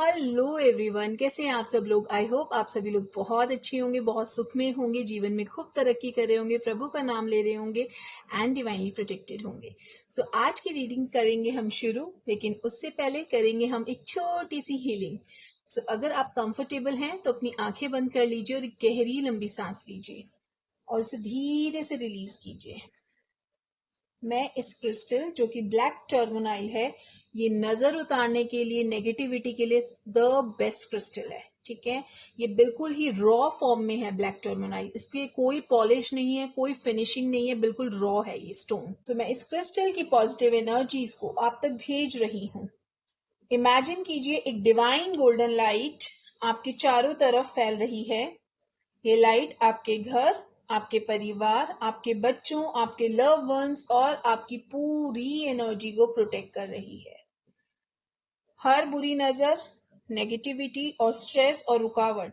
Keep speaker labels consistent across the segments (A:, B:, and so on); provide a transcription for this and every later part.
A: Hello everyone, कैसे हैं आप सब लोग। आई होप आप सभी लोग बहुत अच्छे होंगे, बहुत सुख में होंगे, जीवन में खूब तरक्की कर रहे होंगे, प्रभु का नाम ले रहे होंगे एंड डिवाइनली प्रोटेक्टेड होंगे। सो आज की रीडिंग करेंगे हम शुरू, लेकिन उससे पहले करेंगे हम एक छोटी सी हीलिंग। सो अगर आप कंफर्टेबल हैं तो अपनी आंखें बंद कर लीजिए और एक गहरी लंबी सांस लीजिए और उसे धीरे से रिलीज कीजिए। मैं इस क्रिस्टल जो कि ब्लैक टर्मोनाइल है, ये नजर उतारने के लिए, नेगेटिविटी के लिए द बेस्ट क्रिस्टल है। ठीक है, ये बिल्कुल ही रॉ फॉर्म में है ब्लैक टर्मोनाइल, इसके कोई पॉलिश नहीं है, कोई फिनिशिंग नहीं है, बिल्कुल रॉ है ये स्टोन। तो मैं इस क्रिस्टल की पॉजिटिव एनर्जीज को आप तक भेज रही हूँ। इमेजिन कीजिए एक डिवाइन गोल्डन लाइट आपके चारों तरफ फैल रही है। ये लाइट आपके घर, आपके परिवार, आपके बच्चों, आपके लव वंस और आपकी पूरी एनर्जी को प्रोटेक्ट कर रही है। हर बुरी नजर, नेगेटिविटी और स्ट्रेस और रुकावट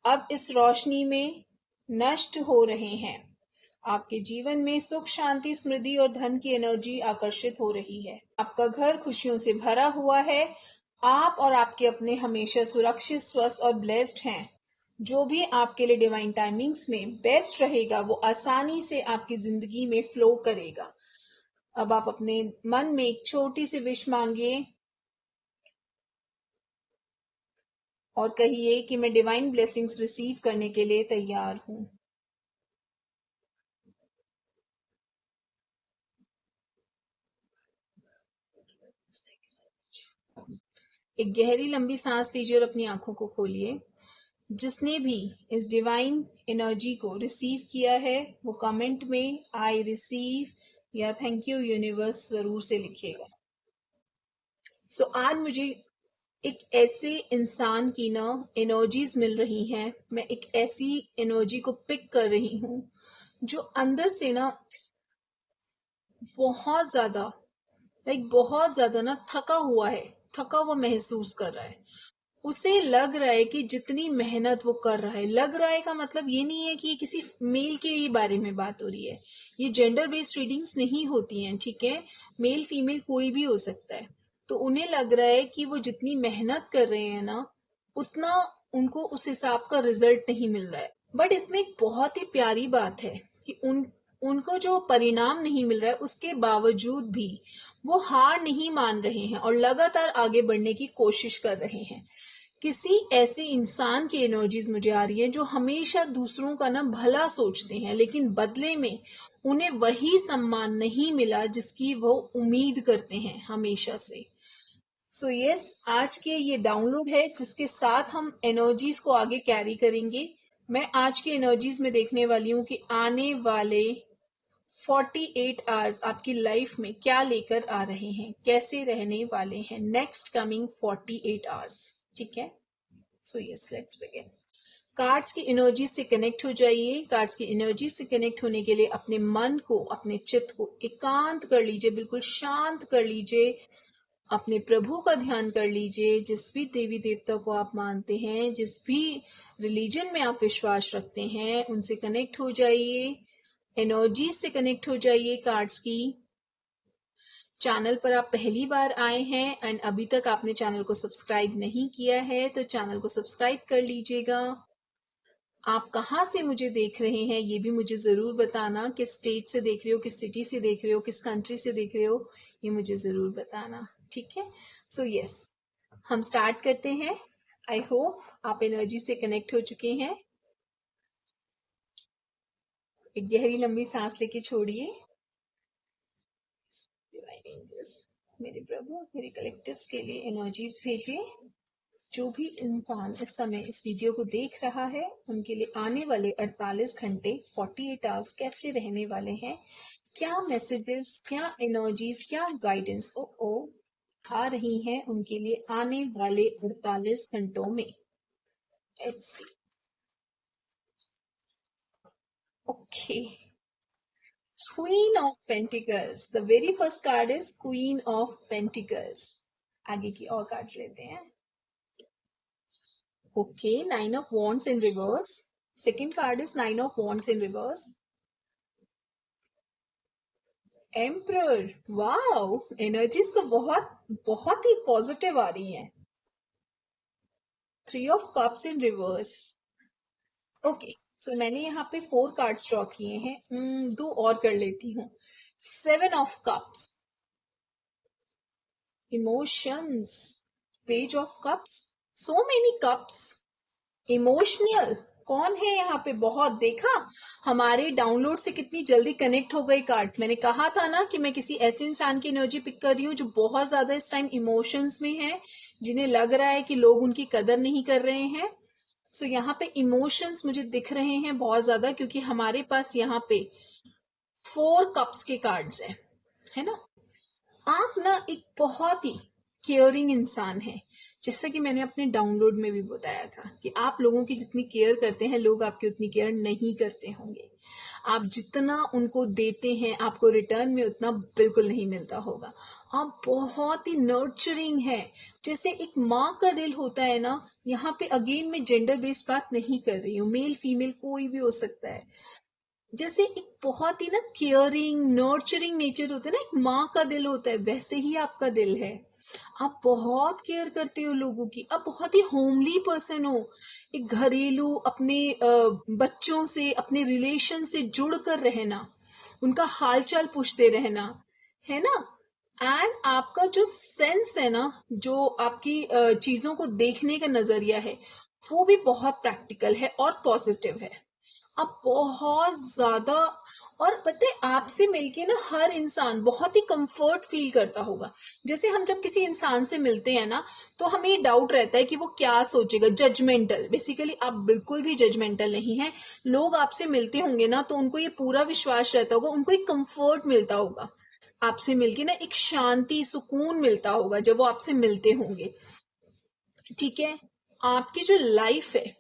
A: अब इस रोशनी में नष्ट हो रहे हैं। आपके जीवन में सुख, शांति, समृद्धि और धन की एनर्जी आकर्षित हो रही है। आपका घर खुशियों से भरा हुआ है। आप और आपके अपने हमेशा सुरक्षित, स्वस्थ और ब्लेस्ड हैं। जो भी आपके लिए डिवाइन टाइमिंग्स में बेस्ट रहेगा वो आसानी से आपकी जिंदगी में फ्लो करेगा। अब आप अपने मन में एक छोटी सी विश मांगिए और कहिए कि मैं डिवाइन ब्लेसिंग्स रिसीव करने के लिए तैयार हूं। एक गहरी लंबी सांस लीजिए और अपनी आंखों को खोलिए। जिसने भी इस डिवाइन एनर्जी को रिसीव किया है वो कमेंट में आई रिसीव या थैंक यू यूनिवर्स जरूर से लिखिएगा। सो आज मुझे एक ऐसे इंसान की ना एनर्जीज मिल रही हैं। मैं एक ऐसी एनर्जी को पिक कर रही हूँ जो अंदर से ना बहुत ज्यादा बहुत ज्यादा ना थका हुआ है, थका हुआ महसूस कर रहा है। उसे लग रहा है कि जितनी मेहनत वो कर रहा है, लग रहा है का मतलब ये नहीं है कि ये किसी मेल के ही बारे में बात हो रही है। ये जेंडर बेस्ड रीडिंग्स नहीं होती हैं, ठीक है। मेल फीमेल कोई भी हो सकता है। तो उन्हें लग रहा है कि वो जितनी मेहनत कर रहे हैं ना, उतना उनको उस हिसाब का रिजल्ट नहीं मिल रहा है। बट इसमें एक बहुत ही प्यारी बात है कि उनको जो परिणाम नहीं मिल रहा है उसके बावजूद भी वो हार नहीं मान रहे हैं और लगातार आगे बढ़ने की कोशिश कर रहे हैं। किसी ऐसे इंसान की एनर्जीज मुझे आ रही है जो हमेशा दूसरों का ना भला सोचते हैं, लेकिन बदले में उन्हें वही सम्मान नहीं मिला जिसकी वो उम्मीद करते हैं हमेशा से। सो यस, आज के ये डाउनलोड है जिसके साथ हम एनर्जीज को आगे कैरी करेंगे। मैं आज की एनर्जीज में देखने वाली हूँ कि आने वाले 48 आवर्स आपकी लाइफ में क्या लेकर आ रहे हैं, कैसे रहने वाले हैं नेक्स्ट कमिंग 48 आवर्स। ठीक है, so yes, let's begin. Cards की एनर्जी से कनेक्ट हो जाइए। कार्ड्स की एनर्जी से कनेक्ट होने के लिए अपने मन को, अपने चित्त को एकांत कर लीजिए, बिल्कुल शांत कर लीजिए। अपने प्रभु का ध्यान कर लीजिए। जिस भी देवी देवता को आप मानते हैं, जिस भी रिलीजन में आप विश्वास रखते हैं, उनसे कनेक्ट हो जाइए, एनर्जी से कनेक्ट हो जाइए कार्ड्स की। चैनल पर आप पहली बार आए हैं एंड अभी तक आपने चैनल को सब्सक्राइब नहीं किया है तो चैनल को सब्सक्राइब कर लीजिएगा। आप कहाँ से मुझे देख रहे हैं ये भी मुझे जरूर बताना। किस स्टेट से देख रहे हो, किस सिटी से देख रहे हो, किस कंट्री से देख रहे हो, ये मुझे जरूर बताना। ठीक है, सो यस, हम स्टार्ट करते हैं। आई होप आप एनर्जी से कनेक्ट हो चुके हैं। एक गहरी लंबी सांस लेके छोड़िए। डिवाइन एंजल्स, मेरे प्रभु, मेरे कलेक्टिव्स के लिए एनर्जीज भेजिए। जो भी इंसान इस समय इस वीडियो को देख रहा है उनके लिए आने वाले 48 घंटे 48 आवर्स कैसे रहने वाले हैं, क्या मैसेजेस, क्या एनर्जीज, क्या गाइडेंस ओ आ रही हैं उनके लिए आने वाले 48 घंटों में। Let's see. Okay, queen of pentacles, the very first card is queen of pentacles. आगे की और कार्ड्स लेते हैं। Okay, Nine of Wands in reverse. Second card is Nine of Wands in reverse. Emperor. Wow, energies तो बहुत बहुत ही positive आ रही हैं। 3 of cups in reverse. Okay, so मैंने यहाँ पे 4 कार्ड्स ड्रॉ किए हैं। दो और कर लेती हूँ। 7 of cups, emotions, page of cups, so many cups, emotional. कौन है यहाँ पे? बहुत देखा हमारे डाउनलोड से कितनी जल्दी कनेक्ट हो गए कार्ड्स। मैंने कहा था ना कि मैं किसी ऐसे इंसान की एनर्जी पिक कर रही हूँ जो बहुत ज्यादा इस टाइम इमोशंस में है, जिन्हें लग रहा है कि लोग उनकी कदर नहीं कर रहे हैं। सो यहाँ पे इमोशंस मुझे दिख रहे हैं बहुत ज्यादा, क्योंकि हमारे पास यहाँ पे 4 कप्स के कार्ड्स है ना। आप ना एक बहुत ही केयरिंग इंसान है, जैसा कि मैंने अपने डाउनलोड में भी बताया था कि आप लोगों की जितनी केयर करते हैं लोग आपकी उतनी केयर नहीं करते होंगे। आप जितना उनको देते हैं आपको रिटर्न में उतना बिल्कुल नहीं मिलता होगा। आप बहुत ही नर्चरिंग है, जैसे एक माँ का दिल होता है ना। यहाँ पे अगेन मैं जेंडर बेस्ड बात नहीं कर रही हूँ, मेल फीमेल कोई भी हो सकता है। जैसे एक बहुत ही ना केयरिंग नर्चरिंग नेचर होता है ना, एक माँ का दिल होता है, वैसे ही आपका दिल है। आप बहुत केयर करते हो लोगों की, आप बहुत ही होमली पर्सन हो। एक घरेलू अपने बच्चों से, अपने रिलेशन से जुड़ कर रहना, उनका हालचाल पूछते रहना, है ना। एंड आपका जो सेंस है ना, जो आपकी चीजों को देखने का नजरिया है, वो भी बहुत प्रैक्टिकल है और पॉजिटिव है। आप बहुत ज्यादा, और पता है आपसे मिलके ना हर इंसान बहुत ही कंफर्ट फील करता होगा। जैसे हम जब किसी इंसान से मिलते हैं ना, तो हमें ये डाउट रहता है कि वो क्या सोचेगा, जजमेंटल। बेसिकली आप बिल्कुल भी जजमेंटल नहीं है। लोग आपसे मिलते होंगे ना, तो उनको ये पूरा विश्वास रहता होगा, उनको एक कंफर्ट मिलता होगा आपसे मिलके ना, एक शांति सुकून मिलता होगा जब वो आपसे मिलते होंगे। ठीक है, आपकी जो लाइफ है,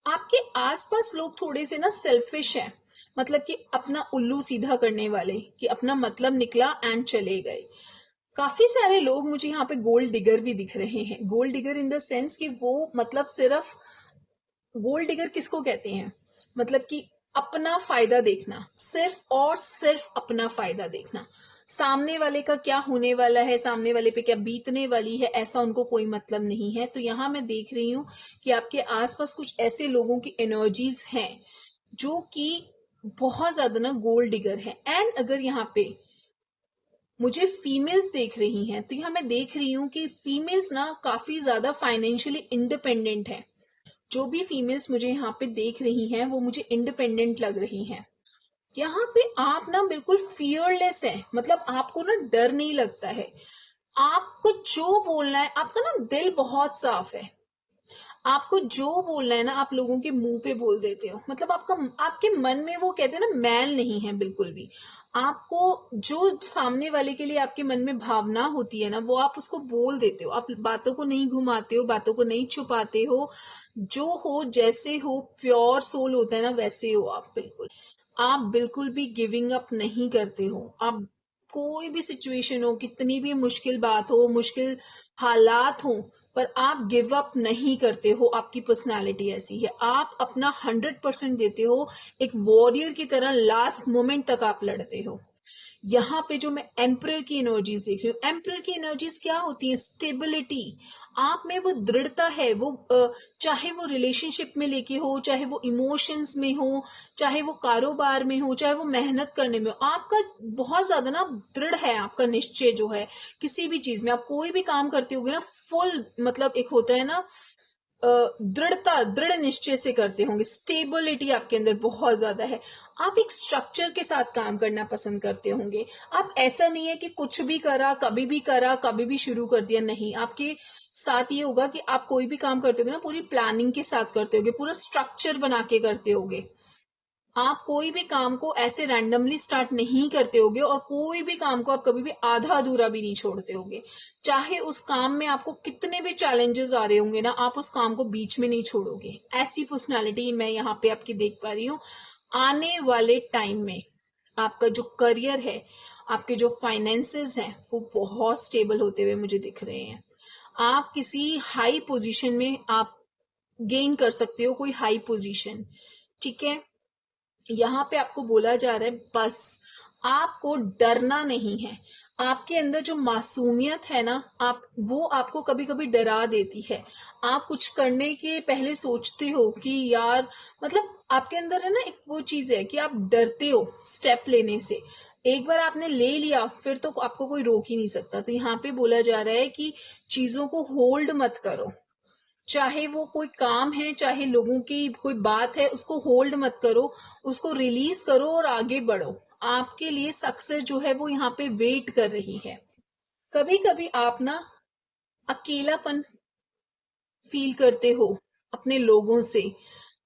A: आपके आसपास लोग थोड़े से ना सेल्फिश हैं, मतलब कि अपना उल्लू सीधा करने वाले, कि अपना मतलब निकला एंड चले गए। काफी सारे लोग मुझे यहाँ पे गोल्ड डिगर भी दिख रहे हैं। Gold digger in the sense कि वो मतलब सिर्फ, गोल्ड डिगर किसको कहते हैं, मतलब कि अपना फायदा देखना, सिर्फ और सिर्फ अपना फायदा देखना। सामने वाले का क्या होने वाला है, सामने वाले पे क्या बीतने वाली है, ऐसा उनको कोई मतलब नहीं है। तो यहाँ मैं देख रही हूँ कि आपके आसपास कुछ ऐसे लोगों की एनर्जीज हैं जो कि बहुत ज्यादा ना गोल्ड डिगर है। एंड अगर यहाँ पे मुझे फीमेल्स देख रही हैं, तो यहाँ मैं देख रही हूँ कि फीमेल्स ना काफी ज्यादा फाइनेंशियली इंडिपेंडेंट है। जो भी फीमेल्स मुझे यहाँ पे देख रही हैं वो मुझे इंडिपेंडेंट लग रही हैं। यहाँ पे आप ना बिल्कुल फियरलेस है, मतलब आपको ना डर नहीं लगता है। आपको जो बोलना है, आपका ना दिल बहुत साफ है। आपको जो बोलना है ना, आप लोगों के मुंह पे बोल देते हो। मतलब आपका, आपके मन में वो कहते हैं ना, मैल नहीं है बिल्कुल भी। आपको जो सामने वाले के लिए आपके मन में भावना होती है ना, वो आप उसको बोल देते हो। आप बातों को नहीं घुमाते हो, बातों को नहीं छुपाते हो। जो हो, जैसे हो, प्योर सोल होता है ना, वैसे हो आप बिल्कुल। आप बिल्कुल भी गिविंग अप नहीं करते हो। आप कोई भी सिचुएशन हो, कितनी भी मुश्किल बात हो, मुश्किल हालात हो, पर आप गिव अप नहीं करते हो। आपकी पर्सनालिटी ऐसी है, आप अपना 100% देते हो। एक वॉरियर की तरह लास्ट मोमेंट तक आप लड़ते हो। यहाँ पे जो मैं एम्परर की एनर्जीज देख रही हूँ, एम्परर की एनर्जीज क्या होती है? स्टेबिलिटी। आप में वो दृढ़ता है, वो चाहे वो रिलेशनशिप में लेके हो, चाहे वो इमोशंस में हो, चाहे वो कारोबार में हो, चाहे वो मेहनत करने में हो, आपका बहुत ज्यादा ना दृढ़ है। आपका निश्चय जो है, किसी भी चीज में आप कोई भी काम करते होगे ना, फुल, मतलब एक होता है ना, दृढ़ता, दृढ़ निश्चय से करते होंगे। स्टेबिलिटी आपके अंदर बहुत ज्यादा है। आप एक स्ट्रक्चर के साथ काम करना पसंद करते होंगे। आप, ऐसा नहीं है कि कुछ भी करा, कभी भी शुरू कर दिया, नहीं। आपके साथ ये होगा कि आप कोई भी काम करते होगे ना, पूरी प्लानिंग के साथ करते होगे, पूरा स्ट्रक्चर बना के करते होगे। आप कोई भी काम को ऐसे रैंडमली स्टार्ट नहीं करते होगे, और कोई भी काम को आप कभी भी आधा अधूरा भी नहीं छोड़ते होगे। चाहे उस काम में आपको कितने भी चैलेंजेस आ रहे होंगे ना, आप उस काम को बीच में नहीं छोड़ोगे। ऐसी पर्सनालिटी मैं यहाँ पे आपकी देख पा रही हूँ। आने वाले टाइम में आपका जो करियर है, आपके जो फाइनेंसेस हैं, वो बहुत स्टेबल होते हुए मुझे दिख रहे हैं। आप किसी हाई पोजीशन में आप गेन कर सकते हो, कोई हाई पोजीशन। ठीक है, यहाँ पे आपको बोला जा रहा है बस आपको डरना नहीं है। आपके अंदर जो मासूमियत है ना, आप वो आपको कभी कभी डरा देती है। आप कुछ करने के पहले सोचते हो कि यार, मतलब आपके अंदर है ना एक वो चीज है कि आप डरते हो स्टेप लेने से। एक बार आपने ले लिया फिर तो आपको कोई रोक ही नहीं सकता। तो यहाँ पे बोला जा रहा है कि चीजों को होल्ड मत करो। चाहे वो कोई काम है, चाहे लोगों की कोई बात है, उसको होल्ड मत करो, उसको रिलीज करो और आगे बढ़ो। आपके लिए सक्सेस जो है वो यहाँ पे वेट कर रही है। कभी कभी आप ना अकेलापन फील करते हो अपने लोगों से।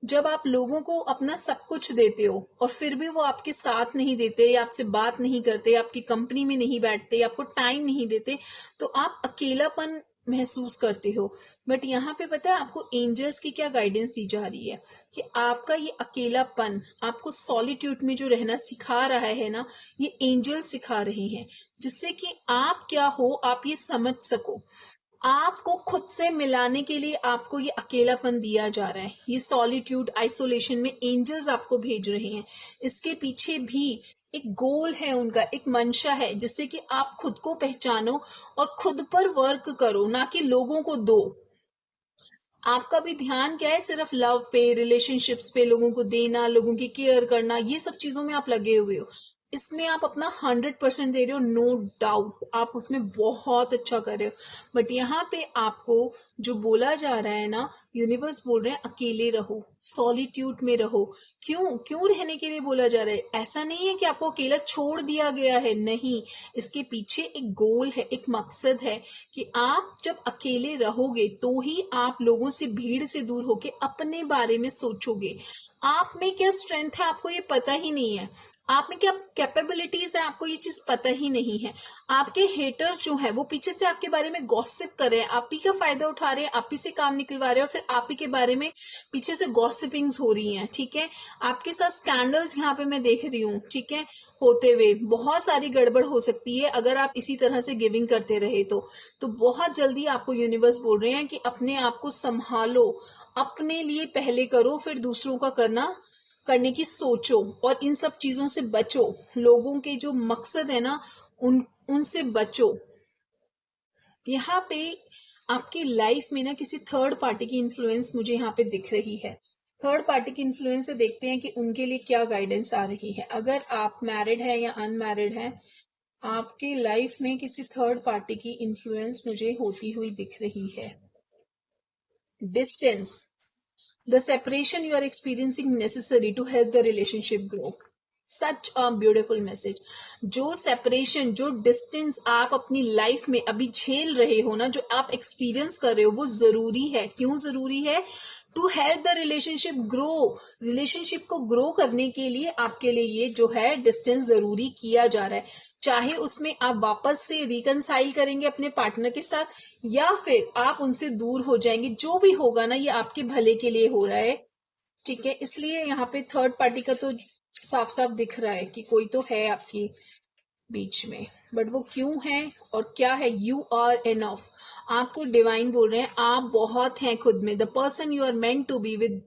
A: जब आप लोगों को अपना सब कुछ देते हो और फिर भी वो आपके साथ नहीं देते, या आपसे बात नहीं करते, आपकी कंपनी में नहीं बैठते, आपको टाइम नहीं देते, तो आप अकेलापन महसूस करते हो। बट यहाँ पे पता है आपको एंजल्स की क्या गाइडेंस दी जा रही है कि आपका ये अकेलापन आपको सॉलिट्यूड में जो रहना सिखा रहा है ना, ये एंजल्स सिखा रहे हैं, जिससे कि आप क्या हो आप ये समझ सको। आपको खुद से मिलाने के लिए आपको ये अकेलापन दिया जा रहा है, ये सॉलिट्यूड आइसोलेशन में एंजल्स आपको भेज रहे हैं। इसके पीछे भी एक गोल है, उनका एक मंशा है, जिससे कि आप खुद को पहचानो और खुद पर वर्क करो, ना कि लोगों को दो। आपका भी ध्यान क्या है, सिर्फ लव पे, रिलेशनशिप्स पे, लोगों को देना, लोगों की केयर करना, ये सब चीजों में आप लगे हुए हो। इसमें आप अपना 100% दे रहे हो, नो डाउट आप उसमें बहुत अच्छा कर रहे हो। बट यहाँ पे आपको जो बोला जा रहा है ना, यूनिवर्स बोल रहे हैं अकेले रहो, सॉलिट्यूड में रहो। क्यों क्यों रहने के लिए बोला जा रहा है? ऐसा नहीं है कि आपको अकेला छोड़ दिया गया है, नहीं। इसके पीछे एक गोल है, एक मकसद है कि आप जब अकेले रहोगे तो ही आप लोगों से, भीड़ से दूर होके अपने बारे में सोचोगे। आप में क्या स्ट्रेंथ है आपको ये पता ही नहीं है, आप में क्या कैपेबिलिटीज है आपको ये चीज पता ही नहीं है। आपके हेटर्स जो है वो पीछे से आपके बारे में गॉसिप कर रहे हैं, आप ही का फायदा उठा रहे हैं, आप ही से काम निकलवा रहे हैं, और फिर आप ही के बारे में पीछे से गॉसिपिंग्स हो रही हैं, ठीक है। आपके साथ स्कैंडल्स यहाँ पे मैं देख रही हूँ, ठीक है, होते हुए। बहुत सारी गड़बड़ हो सकती है अगर आप इसी तरह से गिविंग करते रहे तो बहुत जल्दी आपको यूनिवर्स बोल रहे हैं कि अपने आप को संभालो, अपने लिए पहले करो, फिर दूसरों का करने की सोचो, और इन सब चीजों से बचो। लोगों के जो मकसद है ना, उनसे बचो। यहाँ पे आपकी लाइफ में ना किसी थर्ड पार्टी की इन्फ्लुएंस मुझे यहाँ पे दिख रही है। थर्ड पार्टी की इन्फ्लुएंस से देखते हैं कि उनके लिए क्या गाइडेंस आ रही है। अगर आप मैरिड है या अनमैरिड है, आपकी लाइफ में किसी थर्ड पार्टी की इन्फ्लुएंस मुझे होती हुई दिख रही है। Distance, the separation you are experiencing necessary to help the relationship grow. Such a beautiful message. जो सेपरेशन, जो डिस्टेंस आप अपनी लाइफ में अभी झेल रहे हो ना, जो आप एक्सपीरियंस कर रहे हो, वो जरूरी है। क्यों जरूरी है? To help the relationship grow. Relationship को ग्रो करने के लिए आपके लिए ये जो है डिस्टेंस जरूरी किया जा रहा है। चाहे उसमें आप वापस से रिकनसाइल करेंगे अपने पार्टनर के साथ, या फिर आप उनसे दूर हो जाएंगे, जो भी होगा ना ये आपके भले के लिए हो रहा है, ठीक है। इसलिए यहाँ पे थर्ड पार्टी का तो साफ साफ दिख रहा है कि कोई तो है आपकी बीच में, बट वो क्यों है और क्या है? You are enough. आपको डिवाइन बोल रहे हैं आप बहुत हैं खुद में। The person you are meant to be with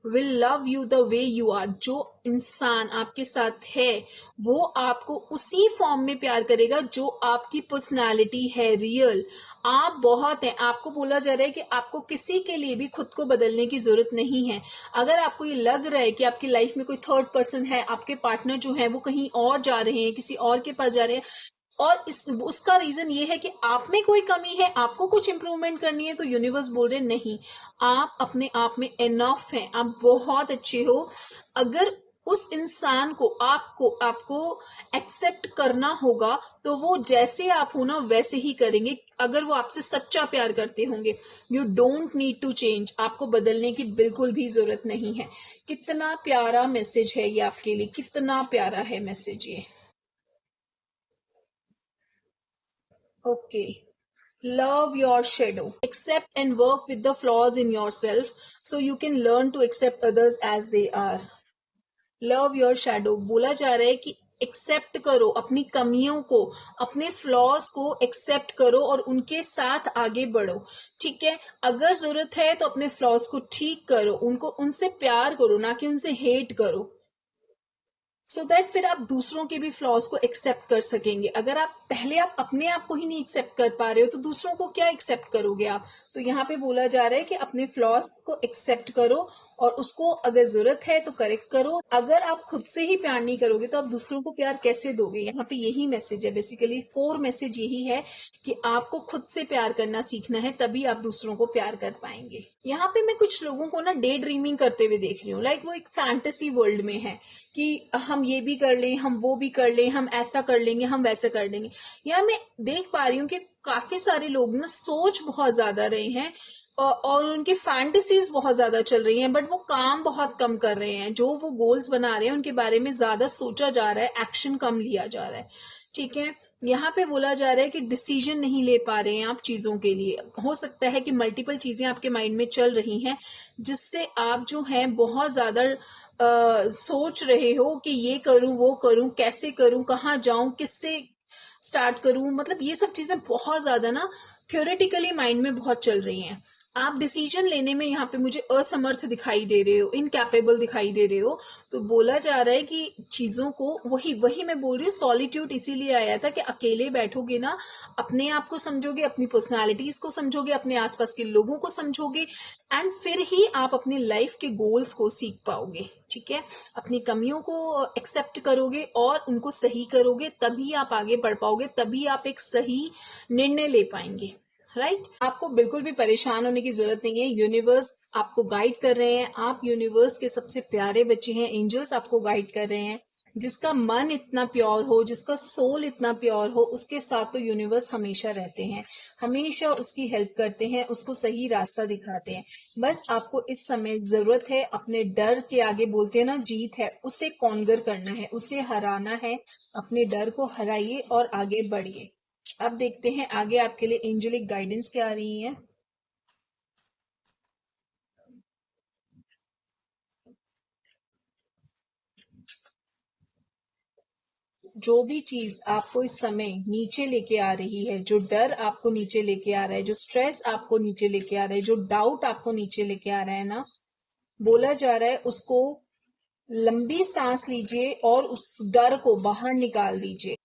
A: will love you the way you are. जो इंसान आपके साथ है वो आपको उसी फॉर्म में प्यार करेगा जो आपकी पर्सनालिटी है, रियल। आप बहुत हैं। आपको बोला जा रहा है कि आपको किसी के लिए भी खुद को बदलने की जरूरत नहीं है। अगर आपको ये लग रहा है कि आपकी लाइफ में कोई थर्ड पर्सन है, आपके पार्टनर जो है वो कहीं और जा रहे हैं, किसी और के पास जा रहे हैं, और उसका रीजन ये है कि आप में कोई कमी है, आपको कुछ इंप्रूवमेंट करनी है, तो यूनिवर्स बोल रहे नहीं, आप अपने आप में एनफ हैं, आप बहुत अच्छे हो। अगर उस इंसान को आपको आपको एक्सेप्ट करना होगा तो वो जैसे आप हो ना वैसे ही करेंगे। अगर वो आपसे सच्चा प्यार करते होंगे, you don't need to change. आपको बदलने की बिल्कुल भी जरूरत नहीं है। कितना प्यारा मैसेज है ये आपके लिए, कितना प्यारा है मैसेज ये। Okay. Love your shadow. Accept and work with the flaws in yourself so you can learn to accept others as they are. Love your shadow. बोला जा रहा है कि एक्सेप्ट करो अपनी कमियों को, अपने फ्लॉज को एक्सेप्ट करो और उनके साथ आगे बढ़ो, ठीक है। अगर जरूरत है तो अपने फ्लॉज को ठीक करो, उनको उनसे प्यार करो, ना कि उनसे हेट करो। सो दैट फिर आप दूसरों के भी फ्लॉज को एक्सेप्ट कर सकेंगे। अगर आप पहले आप अपने आप को ही नहीं एक्सेप्ट कर पा रहे हो तो दूसरों को क्या एक्सेप्ट करोगे आप। तो यहाँ पे बोला जा रहा है कि अपने फ्लॉज को एक्सेप्ट करो और उसको अगर जरूरत है तो करेक्ट करो। अगर आप खुद से ही प्यार नहीं करोगे तो आप दूसरों को प्यार कैसे दोगे। यहाँ पे यही मैसेज है, बेसिकली कोर मैसेज यही है कि आपको खुद से प्यार करना सीखना है, तभी आप दूसरों को प्यार कर पाएंगे। यहाँ पे मैं कुछ लोगों को ना डे ड्रीमिंग करते हुए देख रही हूँ, लाइक वो एक फैंटेसी वर्ल्ड में है कि हम ये भी कर लें, हम वो भी कर लें, हम ऐसा कर लेंगे, हम वैसा कर लेंगे। यहाँ मैं देख पा रही हूँ कि काफी सारे लोग ना सोच बहुत ज्यादा रहे हैं और उनकी फैंटेसीज बहुत ज्यादा चल रही हैं, बट वो काम बहुत कम कर रहे हैं। जो वो गोल्स बना रहे हैं उनके बारे में ज्यादा सोचा जा रहा है, एक्शन कम लिया जा रहा है। ठीक है, यहाँ पे बोला जा रहा है कि डिसीजन नहीं ले पा रहे हैं आप चीजों के लिए। हो सकता है कि मल्टीपल चीजें आपके माइंड में चल रही हैं जिससे आप जो है बहुत ज्यादा सोच रहे हो कि ये करूं, वो करूं, कैसे करूं, कहाँ जाऊं, किससे स्टार्ट करूं। मतलब ये सब चीजें बहुत ज्यादा ना थ्योरेटिकली माइंड में बहुत चल रही हैं। आप डिसीजन लेने में यहाँ पे मुझे असमर्थ दिखाई दे रहे हो, इनकैपेबल दिखाई दे रहे हो। तो बोला जा रहा है कि चीजों को वही वही मैं बोल रही हूँ, सॉलिट्यूड इसीलिए आया था कि अकेले बैठोगे ना, अपने आप को समझोगे, अपनी पर्सनालिटीज को समझोगे, अपने आसपास के लोगों को समझोगे, एंड फिर ही आप अपनी लाइफ के गोल्स को सीख पाओगे। ठीक है, अपनी कमियों को एक्सेप्ट करोगे और उनको सही करोगे, तभी आप आगे बढ़ पाओगे, तभी आप एक सही निर्णय ले पाएंगे। राइट, आपको बिल्कुल भी परेशान होने की जरूरत नहीं है। यूनिवर्स आपको गाइड कर रहे हैं, आप यूनिवर्स के सबसे प्यारे बच्चे हैं। एंजल्स आपको गाइड कर रहे हैं। जिसका मन इतना प्योर हो, जिसका सोल इतना प्योर हो, उसके साथ तो यूनिवर्स हमेशा रहते हैं, हमेशा उसकी हेल्प करते हैं, उसको सही रास्ता दिखाते हैं। बस आपको इस समय जरूरत है अपने डर के आगे, बोलते हैं ना जीत है, उसे कॉन्कर करना है, उसे हराना है। अपने डर को हराइए और आगे बढ़िए। अब देखते हैं आगे आपके लिए एंजेलिक गाइडेंस क्या आ रही है। जो भी चीज आपको इस समय नीचे लेके आ रही है, जो डर आपको नीचे लेके आ रहा है, जो स्ट्रेस आपको नीचे लेके आ रहा है, जो डाउट आपको नीचे लेके आ रहा है ना, बोला जा रहा है उसको लंबी सांस लीजिए और उस डर को बाहर निकाल दीजिए।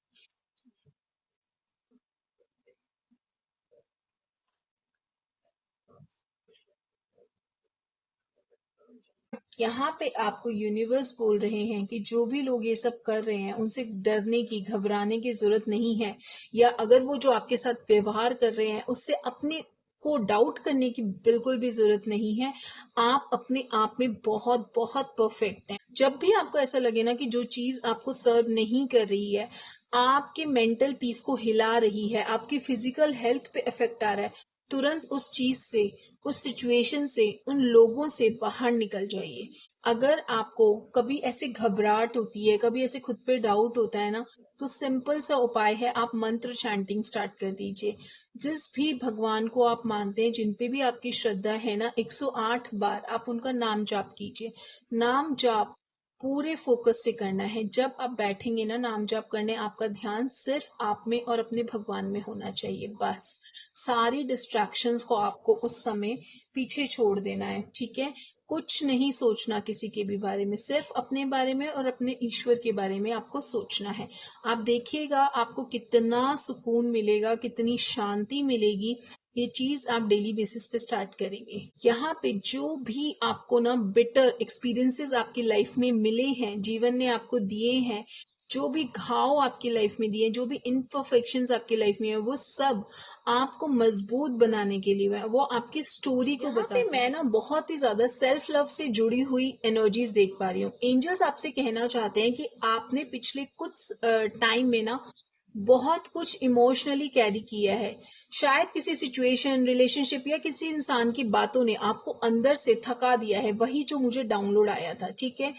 A: यहाँ पे आपको यूनिवर्स बोल रहे हैं कि जो भी लोग ये सब कर रहे हैं उनसे डरने की, घबराने की जरूरत नहीं है। या अगर वो जो आपके साथ व्यवहार कर रहे हैं उससे अपने को डाउट करने की बिल्कुल भी जरूरत नहीं है। आप अपने आप में बहुत बहुत परफेक्ट हैं। जब भी आपको ऐसा लगे ना कि जो चीज आपको सर्व नहीं कर रही है, आपके मेंटल पीस को हिला रही है, आपकी फिजिकल हेल्थ पे इफेक्ट आ रहा है, तुरंत उस चीज से, उस सिचुएशन से, उन लोगों से बाहर निकल जाइए। अगर आपको कभी ऐसे घबराहट होती है, कभी ऐसे खुद पे डाउट होता है ना, तो सिंपल सा उपाय है, आप मंत्र चैंटिंग स्टार्ट कर दीजिए। जिस भी भगवान को आप मानते हैं, जिन पे भी आपकी श्रद्धा है ना, 108 बार आप उनका नाम जाप कीजिए। नाम जाप पूरे फोकस से करना है। जब आप बैठेंगे ना नाम जाप करने, आपका ध्यान सिर्फ आप में और अपने भगवान में होना चाहिए। बस सारी डिस्ट्रैक्शंस को आपको उस समय पीछे छोड़ देना है। ठीक है, कुछ नहीं सोचना किसी के भी बारे में, सिर्फ अपने बारे में और अपने ईश्वर के बारे में आपको सोचना है। आप देखिएगा आपको कितना सुकून मिलेगा, कितनी शांति मिलेगी। ये चीज आप डेली बेसिस पे स्टार्ट करेंगे। यहाँ पे जो भी आपको ना बिटर एक्सपीरियंसेस आपकी लाइफ में मिले हैं, जीवन ने आपको दिए हैं, जो भी घाव आपकी लाइफ में दिए, जो भी इनपरफेक्शंस आपकी लाइफ में है, वो सब आपको मजबूत बनाने के लिए है, वो आपकी स्टोरी को बताते हैं। मैं ना बहुत ही ज्यादा सेल्फ लव से जुड़ी हुई एनर्जीज देख पा रही हूँ। एंजल्स आपसे कहना चाहते हैं कि आपने पिछले कुछ टाइम में ना बहुत कुछ इमोशनली कैरी किया है। शायद किसी सिचुएशन, रिलेशनशिप या किसी इंसान की बातों ने आपको अंदर से थका दिया है। वही जो मुझे डाउनलोड आया था। ठीक है,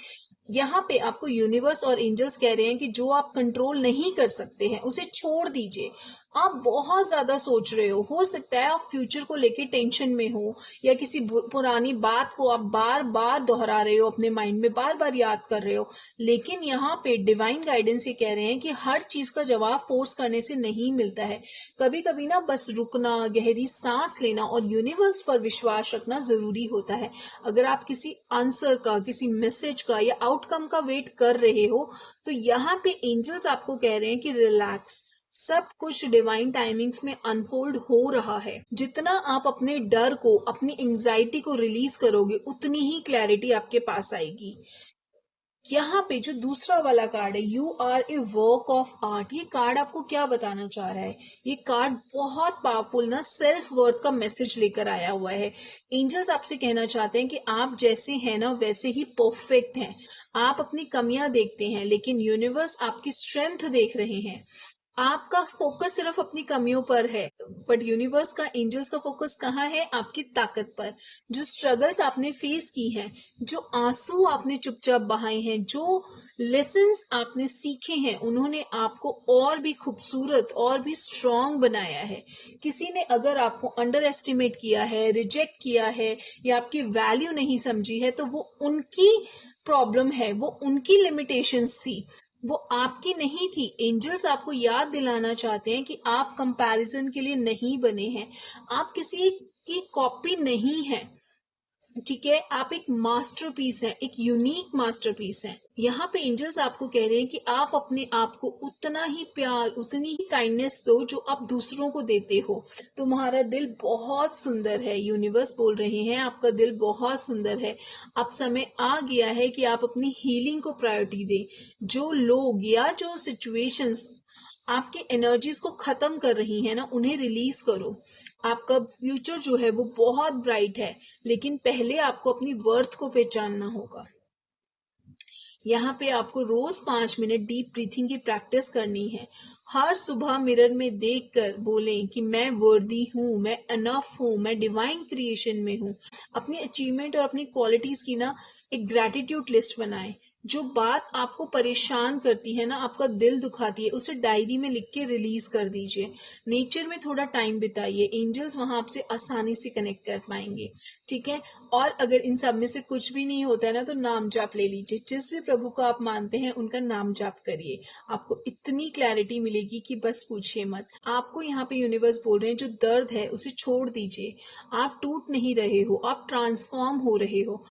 A: यहाँ पे आपको यूनिवर्स और एंजल्स कह रहे हैं कि जो आप कंट्रोल नहीं कर सकते हैं उसे छोड़ दीजिए। आप बहुत ज्यादा सोच रहे हो सकता है आप फ्यूचर को लेके टेंशन में हो, या किसी पुरानी बात को आप बार बार दोहरा रहे हो, अपने माइंड में बार बार याद कर रहे हो। लेकिन यहाँ पे डिवाइन गाइडेंस ये कह रहे हैं कि हर चीज का जवाब फोर्स करने से नहीं मिलता है। कभी कभी ना बस रुकना, गहरी सांस लेना और यूनिवर्स पर विश्वास रखना जरूरी होता है। अगर आप किसी आंसर का, किसी मैसेज का या आउटकम का वेट कर रहे हो, तो यहाँ पे एंजल्स आपको कह रहे हैं कि रिलैक्स, सब कुछ डिवाइन टाइमिंग्स में अनफोल्ड हो रहा है। जितना आप अपने डर को, अपनी एंजाइटी को रिलीज करोगे, उतनी ही क्लैरिटी आपके पास आएगी। यहाँ पे जो दूसरा वाला कार्ड है, you are a work of art, ये कार्ड आपको क्या बताना चाह रहा है? ये कार्ड बहुत पावरफुल ना सेल्फ वर्थ का मैसेज लेकर आया हुआ है। एंजल्स आपसे कहना चाहते हैं कि आप जैसे हैं ना वैसे ही परफेक्ट हैं। आप अपनी कमियां देखते हैं, लेकिन यूनिवर्स आपकी स्ट्रेंथ देख रहे हैं। आपका फोकस सिर्फ अपनी कमियों पर है, बट यूनिवर्स का, एंजल्स का फोकस कहाँ है? आपकी ताकत पर। जो स्ट्रगल्स आपने फेस की हैं, जो आंसू आपने चुपचाप बहाए हैं, जो लेसन्स आपने सीखे हैं, उन्होंने आपको और भी खूबसूरत और भी स्ट्रांग बनाया है। किसी ने अगर आपको अंडर एस्टिमेट किया है, रिजेक्ट किया है या आपकी वैल्यू नहीं समझी है, तो वो उनकी प्रॉब्लम है, वो उनकी लिमिटेशंस थी, वो आपकी नहीं थी। एंजल्स आपको याद दिलाना चाहते हैं कि आप कंपैरिजन के लिए नहीं बने हैं, आप किसी की कॉपी नहीं है। ठीक है, आप एक मास्टरपीस हैं, एक यूनिक मास्टरपीस हैं। यहाँ पे एंजल्स आपको कह रहे हैं कि आप अपने आप को उतना ही प्यार, उतनी ही काइंडनेस दो जो आप दूसरों को देते हो। तुम्हारा दिल बहुत सुंदर है, यूनिवर्स बोल रहे हैं आपका दिल बहुत सुंदर है। अब समय आ गया है कि आप अपनी हीलिंग को प्रायोरिटी दें। जो लोग या जो सिचुएशंस आपकी एनर्जीज को खत्म कर रही है ना, उन्हें रिलीज करो। आपका फ्यूचर जो है वो बहुत ब्राइट है, लेकिन पहले आपको अपनी वर्थ को पहचानना होगा। यहाँ पे आपको रोज 5 मिनट डीप ब्रीथिंग की प्रैक्टिस करनी है। हर सुबह मिरर में देखकर बोलें कि मैं वर्दी हूँ, मैं अनफ हूँ, मैं डिवाइन क्रिएशन में हूँ। अपनी अचीवमेंट और अपनी क्वालिटीज की ना एक ग्रैटिट्यूड लिस्ट बनाएं। जो बात आपको परेशान करती है ना, आपका दिल दुखाती है, उसे डायरी में लिख के रिलीज कर दीजिए। नेचर में थोड़ा टाइम बिताइए, एंजल्स वहां आपसे आसानी से कनेक्ट कर पाएंगे। ठीक है, और अगर इन सब में से कुछ भी नहीं होता है ना, तो नाम जाप ले लीजिए। जिस भी प्रभु को आप मानते हैं उनका नाम जाप करिए, आपको इतनी क्लैरिटी मिलेगी कि बस पूछिए मत। आपको यहाँ पे यूनिवर्स बोल रहे हैं जो दर्द है उसे छोड़ दीजिए। आप टूट नहीं रहे हो, आप ट्रांसफॉर्म हो रहे हो।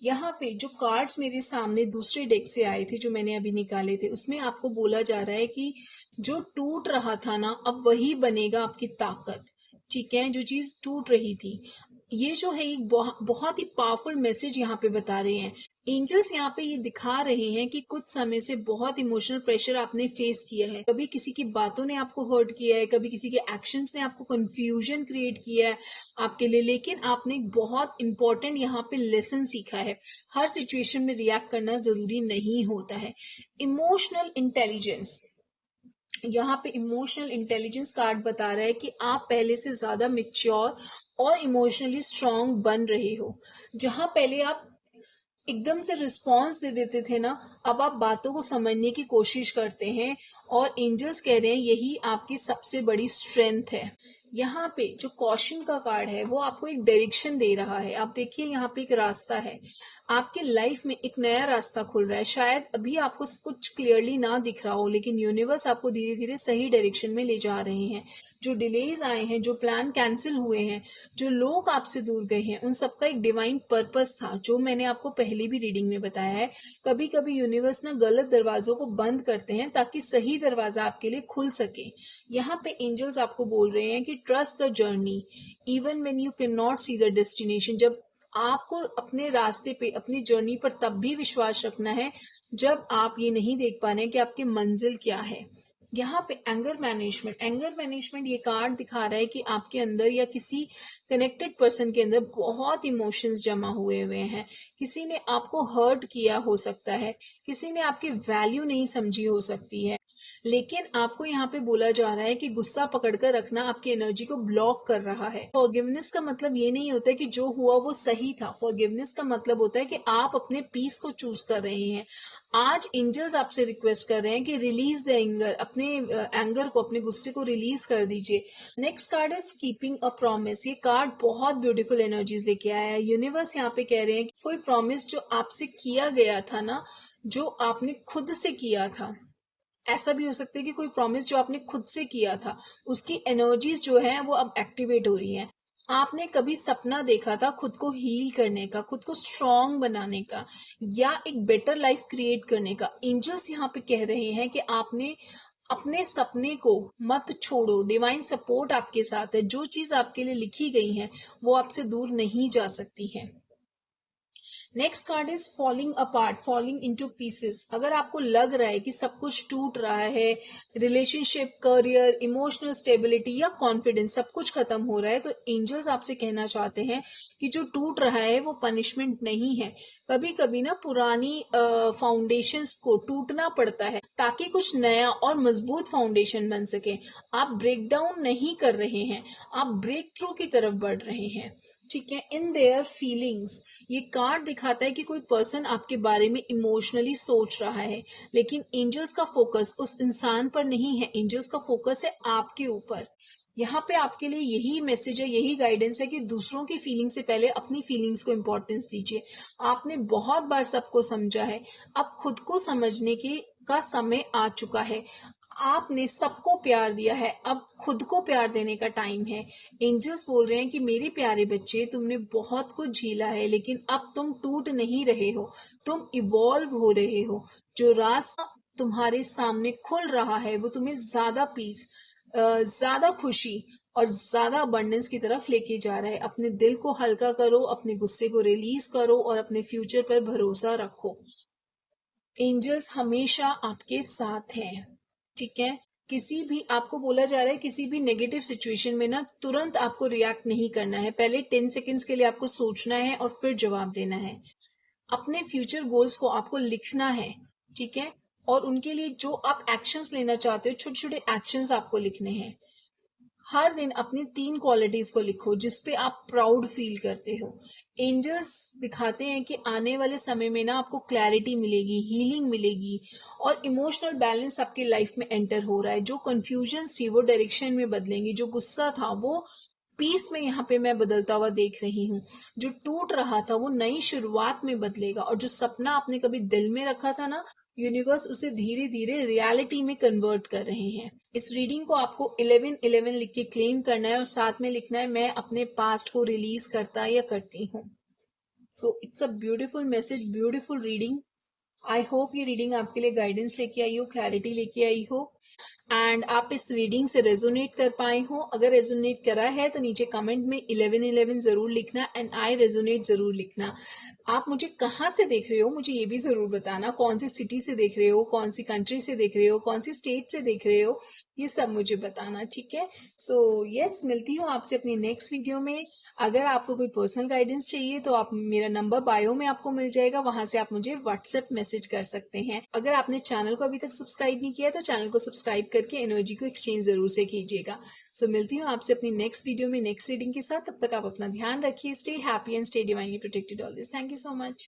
A: यहाँ पे जो कार्ड्स मेरे सामने दूसरे डेक से आए थे, जो मैंने अभी निकाले थे, उसमें आपको बोला जा रहा है कि जो टूट रहा था ना, अब वही बनेगा आपकी ताकत। ठीक है, जो चीज टूट रही थी, ये जो है एक बहुत ही पावरफुल मैसेज यहाँ पे बता रहे हैं। एंजल्स यहाँ पे ये दिखा रहे हैं कि कुछ समय से बहुत इमोशनल प्रेशर आपने फेस किया है। कभी किसी की बातों ने आपको हर्ट किया है, कभी किसी के एक्शंस ने आपको कंफ्यूजन क्रिएट किया है आपके लिए, लेकिन आपने एक बहुत इंपॉर्टेंट यहाँ पे लेसन सीखा है। हर सिचुएशन में रिएक्ट करना जरूरी नहीं होता है। इमोशनल इंटेलिजेंस, यहाँ पे इमोशनल इंटेलिजेंस कार्ड बता रहा है कि आप पहले से ज्यादा मिच्योर और इमोशनली स्ट्रांग बन रहे हो। जहां पहले आप एकदम से रिस्पॉन्स दे देते थे ना, अब आप बातों को समझने की कोशिश करते हैं, और एंजल्स कह रहे हैं यही आपकी सबसे बड़ी स्ट्रेंथ है। यहाँ पे जो कॉशन का कार्ड है वो आपको एक डायरेक्शन दे रहा है। आप देखिए यहाँ पे एक रास्ता है, आपके लाइफ में एक नया रास्ता खुल रहा है। शायद अभी आपको कुछ क्लियरली ना दिख रहा हो, लेकिन यूनिवर्स आपको धीरे धीरे सही डायरेक्शन में ले जा रहे हैं। जो डिलेज आए हैं, जो प्लान कैंसिल हुए हैं, जो लोग आपसे दूर गए हैं, उन सबका एक डिवाइन पर्पस था, जो मैंने आपको पहले भी रीडिंग में बताया है। कभी कभी यूनिवर्स ना गलत दरवाजों को बंद करते हैं ताकि सही दरवाजा आपके लिए खुल सके। यहाँ पे एंजल्स आपको बोल रहे हैं कि trust the journey even when you can not see the destination. जब आपको अपने रास्ते पे, अपनी जर्नी पर तब भी विश्वास रखना है जब आप ये नहीं देख पा रहे हैं कि आपकी मंजिल क्या है। यहाँ पे एंगर मैनेजमेंट ये कार्ड दिखा रहा है कि आपके अंदर या किसी कनेक्टेड पर्सन के अंदर बहुत इमोशंस जमा हुए हैं। किसी ने आपको हर्ट किया हो सकता है, किसी ने आपकी वैल्यू नहीं समझी हो सकती है। लेकिन आपको यहाँ पे बोला जा रहा है कि गुस्सा पकड़कर रखना आपकी एनर्जी को ब्लॉक कर रहा है। फॉरगिवनेस का मतलब ये नहीं होता है कि जो हुआ वो सही था। फॉरगिवनेस का मतलब होता है कि आप अपने पीस को चूज कर रहे हैं। आज एंजल्स आपसे रिक्वेस्ट कर रहे हैं कि रिलीज द एंगर, अपने एंगर को, अपने गुस्से को रिलीज कर दीजिए। Next card is keeping a promise. ये कार्ड बहुत ब्यूटीफुल एनर्जीज लेके आया है। यूनिवर्स यहाँ पे कह रहे हैं कि कोई प्रॉमिस जो आपसे किया गया था ना, जो आपने खुद से किया था, ऐसा भी हो सकता है कि कोई प्रॉमिस जो आपने खुद से किया था, उसकी एनर्जीज जो है वो अब एक्टिवेट हो रही हैं। आपने कभी सपना देखा था खुद को हील करने का, खुद को स्ट्रांग बनाने का, या एक बेटर लाइफ क्रिएट करने का। एंजल्स यहाँ पे कह रहे हैं कि आपने अपने सपने को मत छोड़ो। डिवाइन सपोर्ट आपके साथ है। जो चीज आपके लिए लिखी गई है वो आपसे दूर नहीं जा सकती है। Next card is falling apart, falling into pieces. अगर आपको लग रहा है कि सब कुछ टूट रहा है, रिलेशनशिप, करियर, इमोशनल स्टेबिलिटी या कॉन्फिडेंस, सब कुछ खत्म हो रहा है, तो एंजल्स आपसे कहना चाहते हैं कि जो टूट रहा है वो पनिशमेंट नहीं है। कभी कभी ना पुरानी फाउंडेशंस को टूटना पड़ता है ताकि कुछ नया और मजबूत फाउंडेशन बन सके। आप ब्रेक डाउन नहीं कर रहे हैं, आप ब्रेक थ्रू की तरफ बढ़ रहे हैं। ठीक है। इन देयर फीलिंग्स, ये कार्ड दिखाता है कि कोई पर्सन आपके बारे में इमोशनली सोच रहा है, लेकिन एंजल्स का फोकस उस इंसान पर नहीं है। एंजल्स का फोकस है आपके ऊपर। यहाँ पे आपके लिए यही मैसेज है, यही गाइडेंस है कि दूसरों की फीलिंग से पहले अपनी फीलिंग्स को इम्पोर्टेंस दीजिए। आपने बहुत बार सबको समझा है, अब खुद को समझने के का समय आ चुका है। आपने सबको प्यार दिया है, अब खुद को प्यार देने का टाइम है। एंजल्स बोल रहे हैं कि मेरे प्यारे बच्चे, तुमने बहुत कुछ झीला है, लेकिन अब तुम टूट नहीं रहे हो, तुम इवॉल्व हो रहे हो। जो रास्ता तुम्हारे सामने खुल रहा है वो तुम्हें ज्यादा पीस, ज्यादा खुशी और ज्यादा अबंडेंस की तरफ लेके जा रहा है। अपने दिल को हल्का करो, अपने गुस्से को रिलीज करो और अपने फ्यूचर पर भरोसा रखो। एंजल्स हमेशा आपके साथ हैं। ठीक है। किसी भी, आपको बोला जा रहा है किसी भी नेगेटिव सिचुएशन में ना तुरंत आपको रिएक्ट नहीं करना है। पहले 10 सेकेंड्स के लिए आपको सोचना है और फिर जवाब देना है। अपने फ्यूचर गोल्स को आपको लिखना है। ठीक है। और उनके लिए जो आप एक्शंस लेना चाहते हो, छोटे छोटे एक्शंस आपको लिखने हैं। हर दिन अपनी 3 क्वालिटीज को लिखो जिस पे आप प्राउड फील करते हो। एंजल्स दिखाते हैं कि आने वाले समय में ना आपको क्लैरिटी मिलेगी, हीलिंग मिलेगी और इमोशनल बैलेंस आपकी लाइफ में एंटर हो रहा है। जो कंफ्यूजन थी वो डायरेक्शन में बदलेंगी, जो गुस्सा था वो पीस में यहाँ पे मैं बदलता हुआ देख रही हूँ। जो टूट रहा था वो नई शुरुआत में बदलेगा, और जो सपना आपने कभी दिल में रखा था ना, यूनिवर्स उसे धीरे धीरे रियलिटी में कन्वर्ट कर रहे हैं। इस रीडिंग को आपको 1111 लिख के क्लेम करना है और साथ में लिखना है, मैं अपने पास्ट को रिलीज करता या करती हूँ। So it's a beautiful message, beautiful reading. I hope ये रीडिंग आपके लिए गाइडेंस लेके आई हो, क्लैरिटी लेके आई हो, एंड आप इस रीडिंग से रेजोनेट कर पाए हो। अगर रेजोनेट करा है तो नीचे कमेंट में 1111 जरूर लिखना एंड आई रेजोनेट जरूर लिखना। आप मुझे कहाँ से देख रहे हो मुझे ये भी जरूर बताना, कौन सी सिटी से देख रहे हो, कौन सी कंट्री से देख रहे हो, कौन सी स्टेट से देख रहे हो, ये सब मुझे बताना। ठीक है। सो यस, मिलती हूँ आपसे अपनी नेक्स्ट वीडियो में। अगर आपको कोई पर्सनल गाइडेंस चाहिए तो आप, मेरा नंबर बायो में आपको मिल जाएगा, वहां से आप मुझे व्हाट्सएप मैसेज कर सकते हैं। अगर आपने चैनल को अभी तक सब्सक्राइब नहीं किया तो चैनल को सब्सक्राइब करके एनर्जी को एक्सचेंज जरूर से कीजिएगा। सो मिलती हूँ आपसे अपनी नेक्स्ट वीडियो में नेक्स्ट रीडिंग के साथ। तब तक आप अपना ध्यान रखिए। Stay happy and stay divinely protected always. Thank you so much.